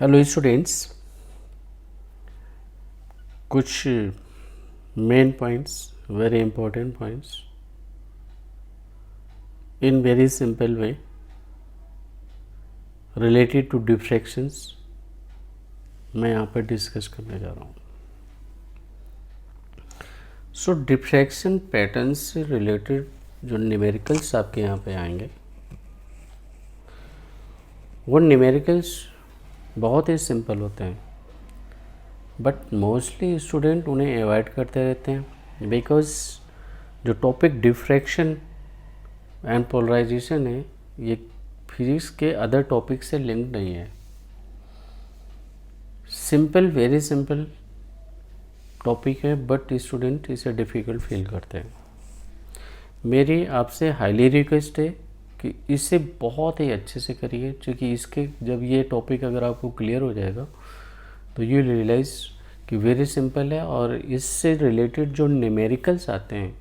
Hello students, कुछ main points, very important points in very simple way related to diffractions मैं यहाँ पर discuss करने जा रहा हूँ। सो डिफ्रैक्शन पैटर्न से रिलेटेड जो न्यूमेरिकल्स आपके यहाँ पे आएंगे वो न्यूमेरिकल्स बहुत ही सिंपल होते हैं, बट मोस्टली स्टूडेंट उन्हें अवॉइड करते रहते हैं बिकॉज जो टॉपिक डिफ्रैक्शन एंड पोलराइजेशन है ये फिजिक्स के अदर टॉपिक से लिंक नहीं है। सिंपल, वेरी सिंपल टॉपिक है, बट स्टूडेंट इसे डिफ़िकल्ट फील करते हैं। मेरी आपसे हाईली रिक्वेस्ट है कि इसे बहुत ही अच्छे से करिए, क्योंकि इसके जब ये टॉपिक अगर आपको क्लियर हो जाएगा तो यू रियलाइज़ कि वेरी सिंपल है, और इससे रिलेटेड जो न्यूमेरिकल्स आते हैं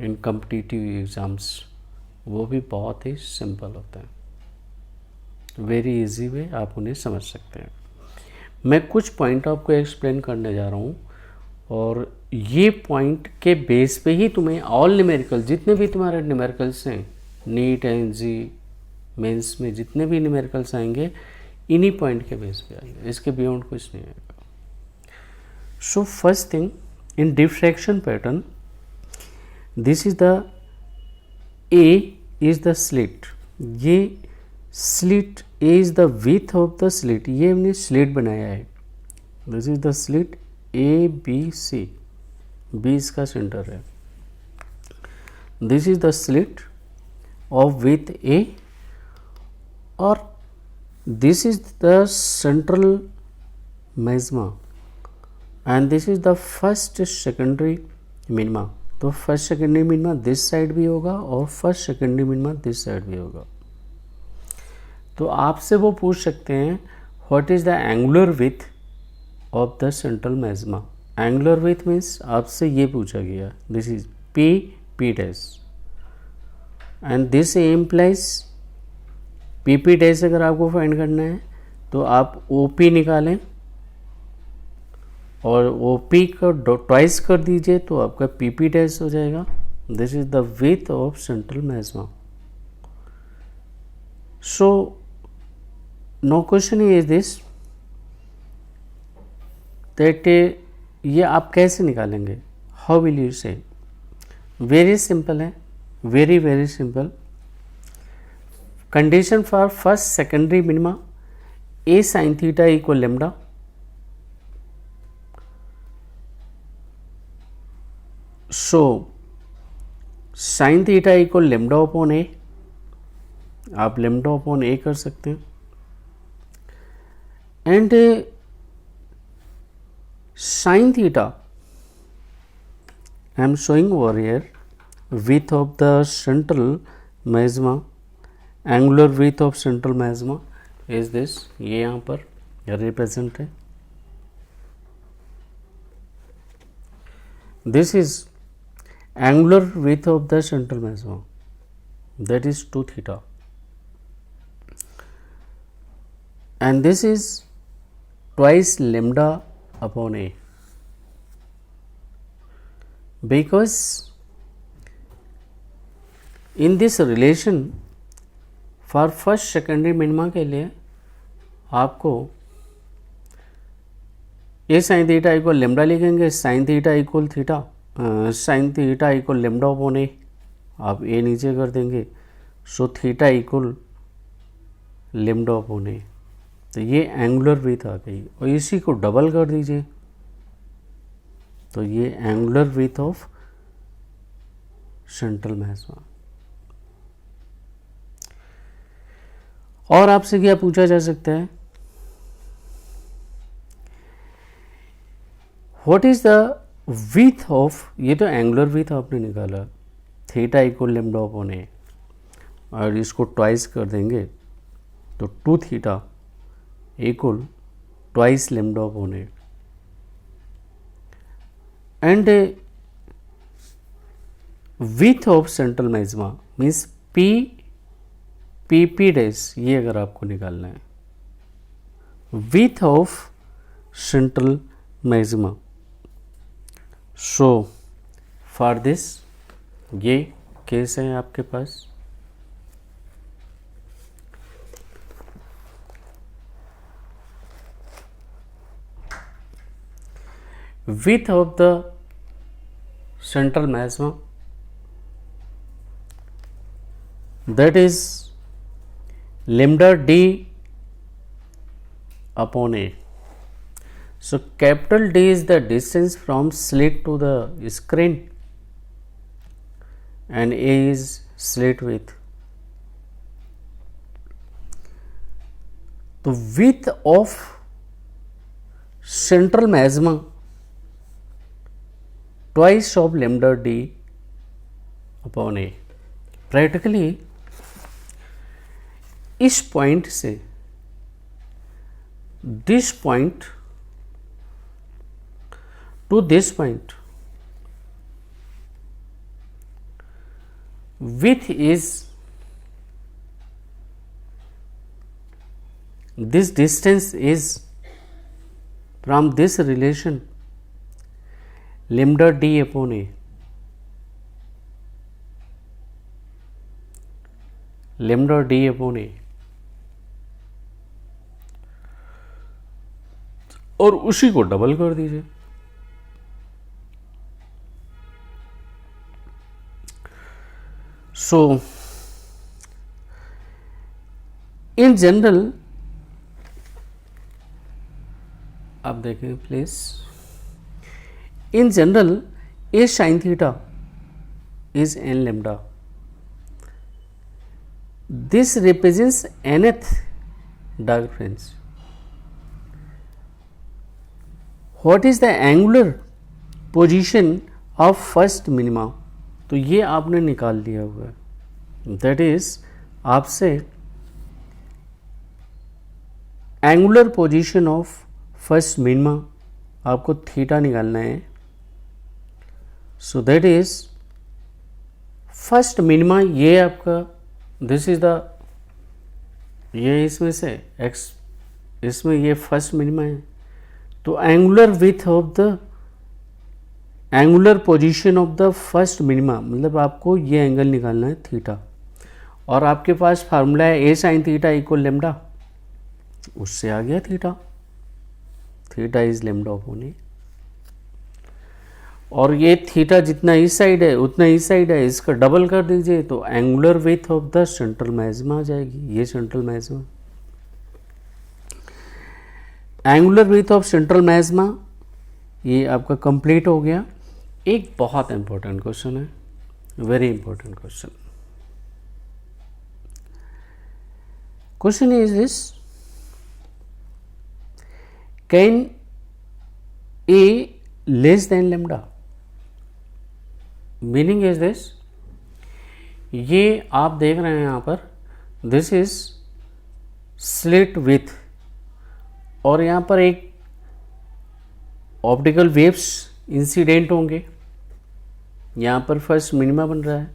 इन कॉम्पिटिटिव एग्ज़ाम्स वो भी बहुत ही सिंपल होते हैं। वेरी इजी वे आप उन्हें समझ सकते हैं। मैं कुछ पॉइंट आपको एक्सप्लेन करने जा रहा हूँ, और ये पॉइंट के बेस पे ही तुम्हें ऑल न्यूमेरिकल, जितने भी तुम्हारे न्यूमेरिकल्स हैं नीट एनजी मेंस में, जितने भी न्यूमेरिकल्स आएंगे इन्हीं पॉइंट के बेस पे आएंगे, इसके बियॉन्ड कुछ नहीं आएगा। So first thing, in diffraction pattern, this is the A is the slit. ये slit, A is the width of the slit, ये हमने स्लिट बनाया है। This is the slit A B C, B इसका centre है। This is the slit of width A, और this is the central maxima, and this is the first secondary minima. तो first secondary minima this side भी होगा और first secondary minima this side भी होगा। तो आपसे वो पूछ सकते हैं what is the angular width of the central maxima. Angular with means आपसे ये पूछा गया, this is P P dash, and this implies P P dash. अगर आपको फाइंड करना है तो आप ओ पी निकालें और ओ पी को ट्वाइस कर दीजिए तो आपका पी पी डैश हो जाएगा। This is the width of central maxima. So no question is this that ये आप कैसे निकालेंगे, how will you say. Very simple है, very very simple. Condition for first secondary minima, A sine theta equal lambda, so sine theta equal lambda upon A, आप lambda upon A कर सकते हैं, and sine theta I am showing over here width of the central maxima, angular width of central magma is this, ये यहाँ पर represent है। This is angular width of the central maximum, that is 2 theta, and this is twice lambda upon a, because in this relation for first secondary minima के लिए आपको a sin theta equal lambda लिखेंगे, sin theta equal theta, sine theta equal lambda upon A, आप A नीचे कर देंगे, so theta equal lambda upon A. तो ये एंगुलर विथ आ गई, और इसी को डबल कर दीजिए तो ये angular width of central magma. और आपसे क्या पूछा जा सकता है, what is the width of, ये तो एंगुलर विथ आपने निकाला, थीटा इक्वल लेमडा अपॉन ए, और इसको ट्वाइस कर देंगे तो 2 theta equal twice lambda upon A, and with of central magma means P P P dash, ये अगर आपको निकालना है width of central maxima. So for this ये केस है आपके पास. Width of the central maxima, that is lambda d upon a. So capital D is the distance from slit to the screen and A is slit width. The width of central maxima twice of lambda d upon a. Practically इस point से this point two this point width is this distance is from this relation lambda d upon a. Lambda d upon a. और उसी को double कर दीजिए. So in general आप देखें please. In general, a sin theta is n lambda. This represents nth difference. What is the angular position of first minima? तो ये आपने निकाल लिया हुआ है. That is, आपसे angular position of first minima आपको थीटा निकालना है. So that is first minima, ये आपका दिस इज द, ये इसमें से एक्स, इसमें ये फर्स्ट मिनिमा है. तो angular width of the angular position of the first minima, मतलब आपको ये एंगल निकालना है थीटा. और आपके पास फार्मूला है A sine theta equal lambda, उससे आ गया theta. Theta is lambda upon ए. और ये थीटा जितना इस साइड है उतना इस साइड है, इसका डबल कर दीजिए तो angular width of the central maxima आ जाएगी. ये central maxima, angular width of central maxima, ये आपका कंप्लीट हो गया. एक बहुत इंपॉर्टेंट क्वेश्चन है, very important question. Question is this, can A less than lambda? Meaning is this, ये आप देख रहे हैं यहां पर, दिस इज स्लिट विथ, और यहां पर एक ऑप्टिकल वेव्स इंसिडेंट होंगे. यहां पर फर्स्ट मिनिमा बन रहा है,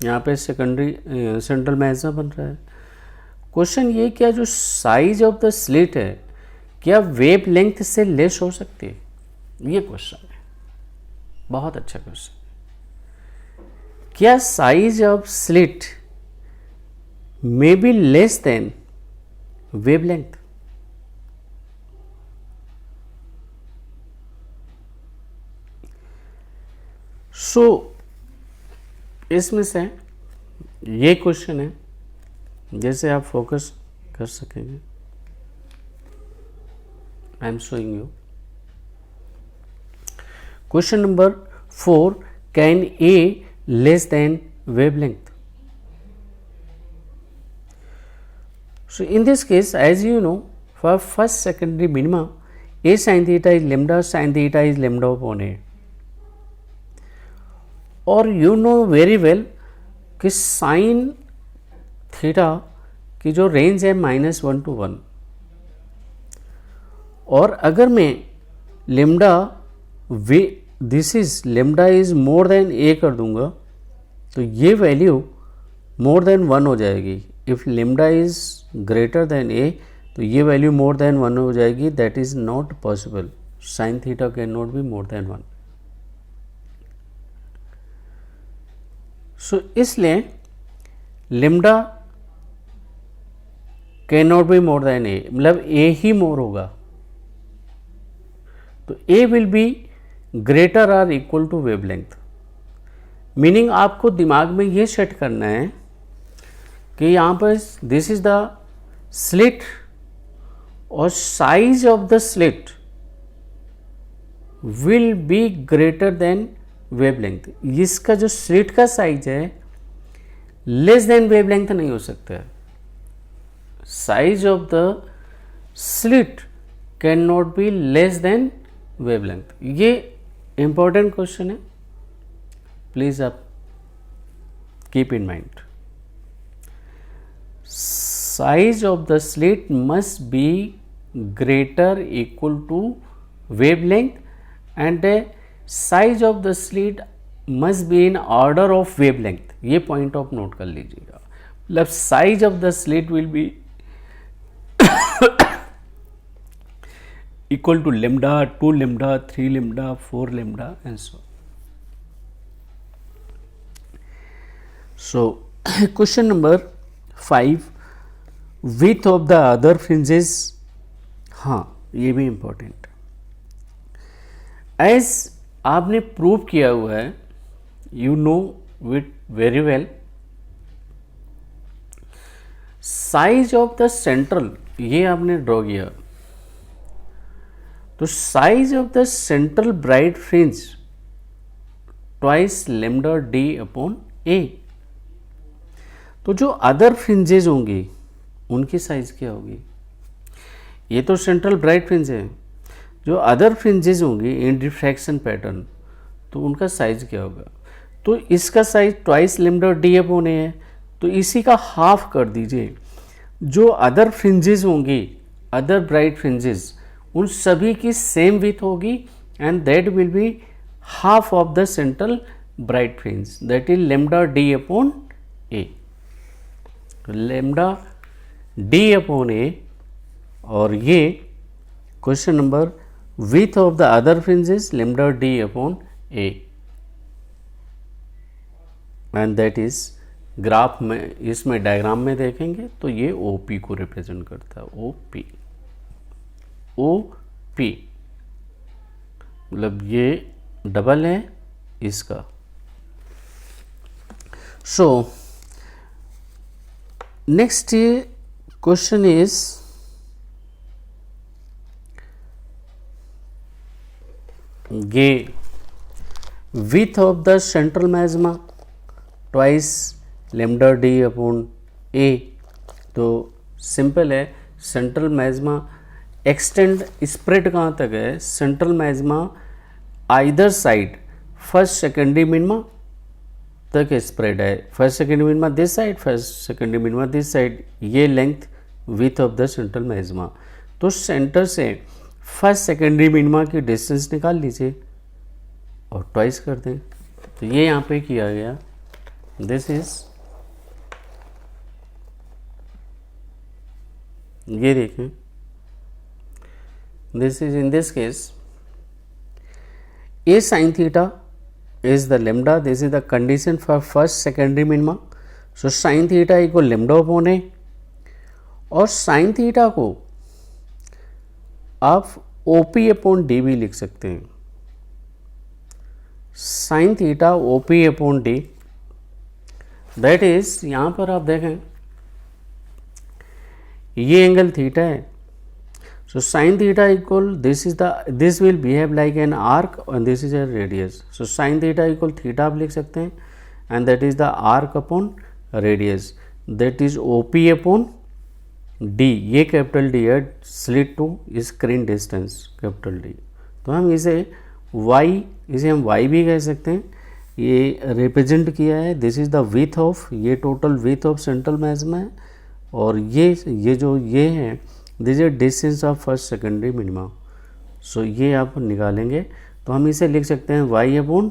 यहां पे सेकेंडरी सेंट्रल मैक्सिमा बन रहा है. क्वेश्चन ये, क्या जो साइज ऑफ द स्लिट है क्या वेव लेंथ से लेस हो सकती है? ये क्वेश्चन है, बहुत अच्छा क्वेश्चन. क्या size of slit may be less than wave length इसमें से ये क्वेश्चन है, जैसे आप फोकस कर सकेंगे. आई am showing you question number 4, can A less then wavelength? So in this case, as you know, for first secondary minima, a sin theta is lambda, sin theta is lambda upon a. और you know very well कि sin theta की जो range है -1 to 1, और अगर मैं lambda this is lambda is more than A कर दूंगा तो ये वैल्यू मोर देन 1 हो जाएगी. If lambda is greater than A तो ये वैल्यू मोर देन 1 हो जाएगी, that is not possible, sine theta can not be more than 1। So इसलिए lambda can not be more than A, मतलब A ही more होगा, तो A will be greater or equal to wavelength. Meaning आपको दिमाग में ये सेट करना है कि यहाँ पर दिस इज द स्लिट और size of the slit will be greater than wavelength. इसका जो स्लिट का साइज है लेस देन वेवलेंथ नहीं हो सकता है। Size of the slit can not be less than wavelength. ये इंपॉर्टेंट क्वेश्चन है, प्लीज आप keep in mind. Size of the slit must be greater equal to wavelength and the size of the slit must be in order of wavelength. ये point of note कर लीजिएगा, मतलब size of the slit will be equal to lambda, 2 lambda, 3 lambda, 4 lambda and so on. So question number 5, width of the other fringes, हाँ ये भी important। As आपने prove किया हुआ है, you know it very well, size of the central, ये आपने draw किया, तो size of the central bright fringe twice lambda D upon A. तो जो अदर फ्रिंजेज होंगी उनकी साइज क्या होगी? ये तो सेंट्रल ब्राइट फ्रिंज है, जो अदर फ्रिंजेज होंगी इन डिफ्रैक्शन पैटर्न तो उनका साइज क्या होगा? तो इसका size twice lambda D upon A है, तो इसी का हाफ कर दीजिए। जो अदर फ्रिंजेज होंगी, अदर ब्राइट फ्रिंजेज, उन सभी की सेम विथ होगी and that will be half of the central bright fringe, that is lambda D upon A. Lambda D upon ए, और ये question number width of the other fringes lambda D upon A, and that is graph में, इसमें diagram में देखेंगे तो ये OP को represent करता है। ओपी, ओपी मतलब ये डबल है इसका। सो नेक्स्ट क्वेश्चन इज गे width of the central maxima twice lambda D upon A. तो सिंपल है, सेंट्रल मैग्मा एक्सटेंड स्प्रेड कहाँ तक है? Central maxima either side first secondary minima तक स्प्रेड है। First secondary minima this side, first secondary minima this side, ये length width of the central maxima. तो centre से फर्स्ट सेकेंडरी मिनिमा की distance निकाल लीजिए और ट्वाइस कर दें। तो ये यहाँ पे किया गया, दिस इज, ये देखें, this is in this case a sin theta is the lambda, this is the condition for first secondary minima, so sin theta equal lambda upon a, और sin theta को आप OP upon D भी लिख सकते हैं। sin theta OP upon D, that is, यहाँ पर आप देखें ये एंगल थीटा है, so sin theta equal, this will behave like an arc and this is a radius, so sin theta equal theta आप लिख सकते हैं and that is the arc upon radius, that is OP upon D। ये capital D है, slit to screen distance capital D। तो हम इसे हम Y भी कह सकते हैं। ये रिप्रेजेंट किया है, this is the width of, ये total width of central maxima है, और ये जो ये है this is distance of first secondary minima. So ये आप निकालेंगे तो हम इसे लिख सकते हैं y upon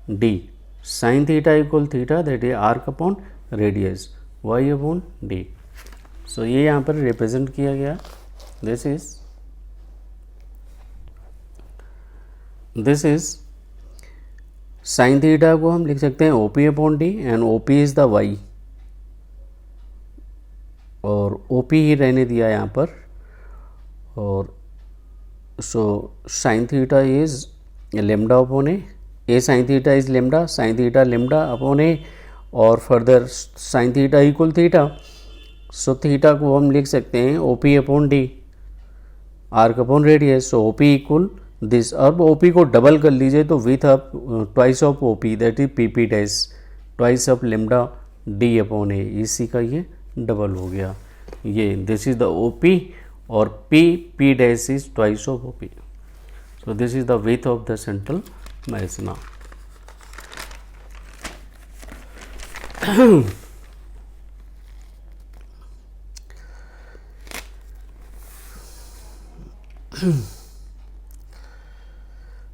D, sine theta equal theta, that is arc upon radius, y upon D. So ये यहाँ पर रिप्रेजेंट किया गया। दिस इज साइन थीटा को हम लिख सकते हैं OP upon D, and OP is the Y, और OP ही रहने दिया यहाँ पर। और so sine theta is lambda upon a sine theta is lambda, sine theta lambda upon ए, और further sine theta equal theta. So theta को हम लिख सकते हैं OP upon D, arc upon radius. So OP equal this. अब OP को double कर लीजिए तो width up twice of OP that is PP dash twice of lambda D upon a, इसी का ये डबल हो गया। ये दिस इज द OP, और P dash is twice of OP। So this is the width of the central maxima.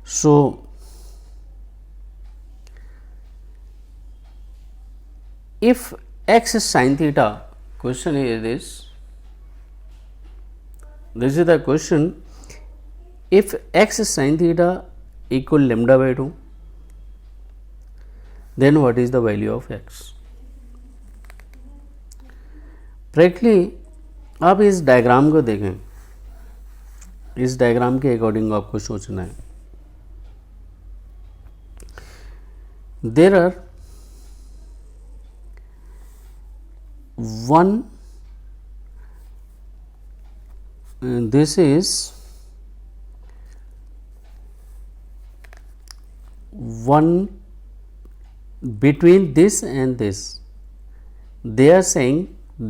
So if x sin theta, question is this is the question, if x sin theta equal lambda by 2, then what is the value of x? Practically आप इस diagram को देखें, इस diagram के according आपको सोचना है। There are one, this is one between this and this, they are saying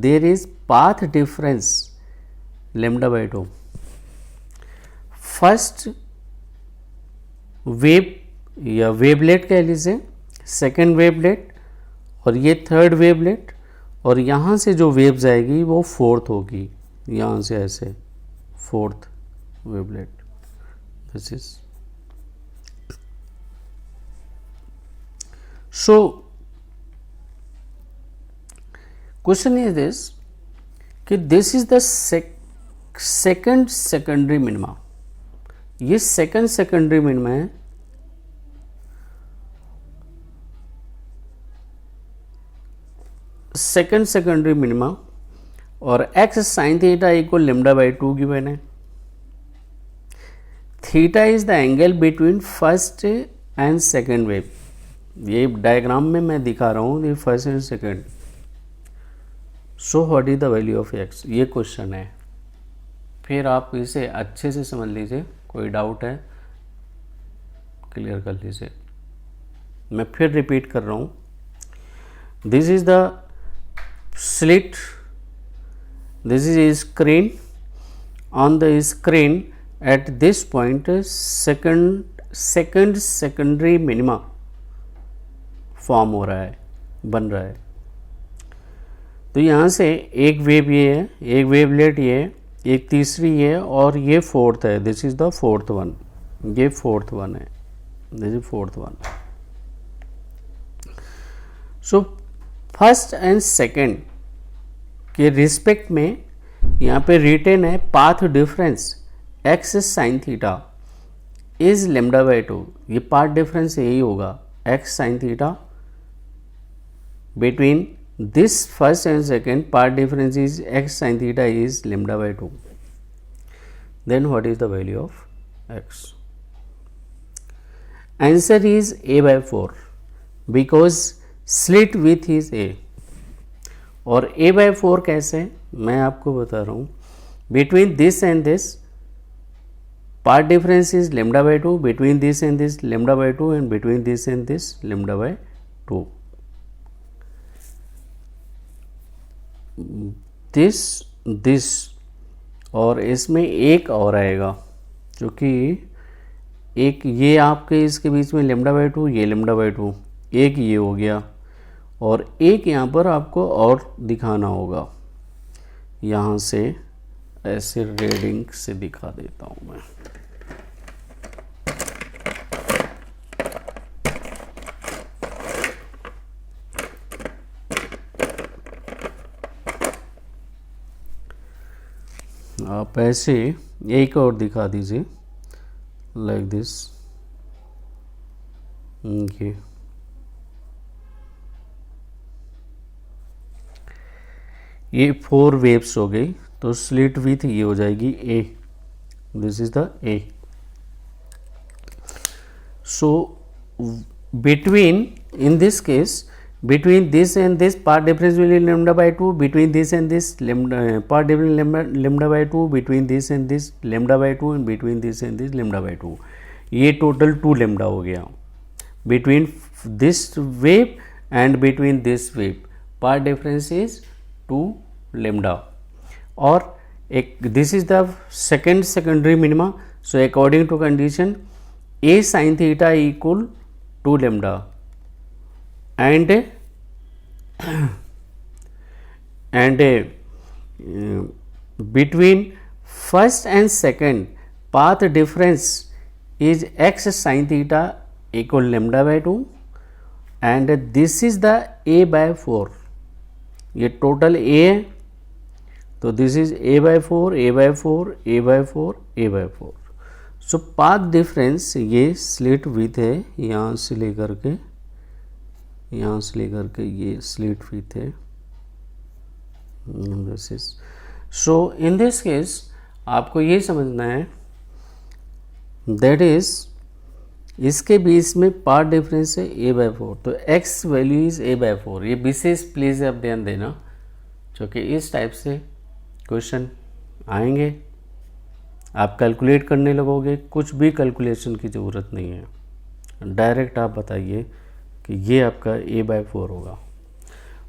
there is path difference lambda by 2. First wave या वेवलेट कह लीजिए, सेकेंड वेवलेट, और ये थर्ड वेवलेट, और यहाँ से जो वेव जाएगी वो फोर्थ होगी, यहाँ से ऐसे fourth wavelet. This is so question is this कि this is the second secondary minima. ये सेकेंड सेकेंडरी मिनिमा है, सेकेंड सेकेंडरी मिनिमा, और x sine theta equal lambda by 2 given है। Theta is the angle between first and second wave. ये diagram में मैं दिखा रहा हूँ, ये first and second. So what is the value of x, ये क्वेश्चन है। फिर आप इसे अच्छे से समझ लीजिए, कोई डाउट है क्लियर कर लीजिए। मैं फिर रिपीट कर रहा हूँ, this is the slit, this is a screen, on the screen at this point second secondary minima form हो रहा है, बन रहा है। तो यहाँ से एक वेव ये है, एक वेवलेट ये है, एक तीसरी है, और ये फोर्थ है। This is the fourth one, ये फोर्थ वन है, this is fourth one. So first and second के रिस्पेक्ट में यहाँ पे रिटेन है path difference x sine theta is lambda by 2। ये पाथ डिफरेंस यही होगा, x sine theta between this first and second, path difference is x sine theta is lambda by 2। Then what is the value of x? Answer is a by 4 because slit with is a। और a by 4 कैसे, मैं आपको बता रहा हूँ। Between this and this path difference is lambda by 2, between this and this lambda by 2, and between this and this lambda by 2। This और इसमें एक और आएगा, क्योंकि एक ये आपके इसके बीच में लेमडा बाई 2, ये लेमडा बाई 2, एक ये हो गया, और एक यहाँ पर आपको और दिखाना होगा। यहाँ से ऐसे रेडिंग से दिखा देता हूँ मैं। आप ऐसे एक और दिखा दीजिए लाइक दिस। ये 4 वेव्स हो गई, तो स्लिट विथ ये हो जाएगी a, this is the a. So between, in this case, between this and this part difference will be lambda by 2, between this and this lambda part difference lambda by 2, between this and this lambda by 2, and between this and this lambda by 2, ये total 2 lambda हो गया। between this wave and between this wave part difference is 2 lambda, और एक this is the secondary minima, so according to condition a sin theta equal 2 lambda and between first and second path difference is x sin theta equal lambda by 2, and this is the a by 4, ये total a है, तो this is a by 4, a by 4, a by 4, a by 4। So path difference ये slit with है, यहाँ से लेकर के ये स्लिट विथ है, this is. So in this case आपको ये समझना है दैट इज इसके बीच में पाथ डिफरेंस है a by 4, तो x value is a by 4। ये विशेष प्लीज आप ध्यान देना, क्योंकि इस टाइप से क्वेश्चन आएंगे, आप कैलकुलेट करने लगोगे, कुछ भी कैलकुलेशन की ज़रूरत नहीं है, डायरेक्ट आप बताइए कि ये आपका a by 4 होगा।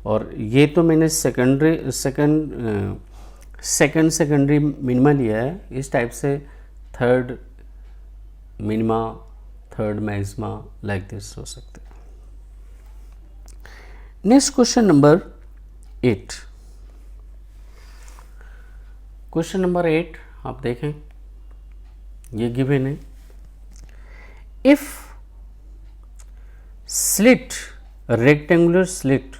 और ये तो मैंने सेकेंडरी मिनिमा लिया है, इस टाइप से third minima, third maxima like this हो सकते हैं। Next question number 8। Question number 8 आप देखें, ये गिवन है, if slit rectangular slit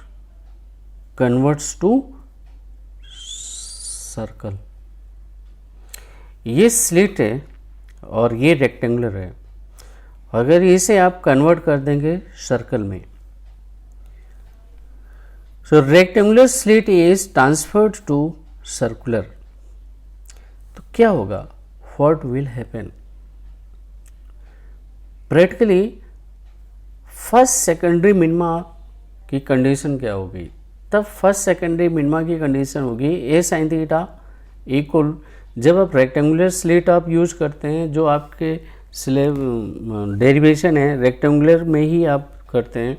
converts to circle, ये स्लिट है और ये रेक्टेंगुलर है, अगर इसे आप कन्वर्ट कर देंगे सर्कल में, so rectangular slit is transferred to circular, तो क्या होगा, what will happen. Practically first secondary minima की कंडीशन क्या होगी, तब फर्स्ट सेकेंडरी मिनिमा की कंडीशन होगी ए साइन थीटा इक्वल, जब आप रेक्टेंगुलर स्लिट आप यूज करते हैं, जो आपके डेरिवेशन है रेक्टेंगुलर में ही आप करते हैं,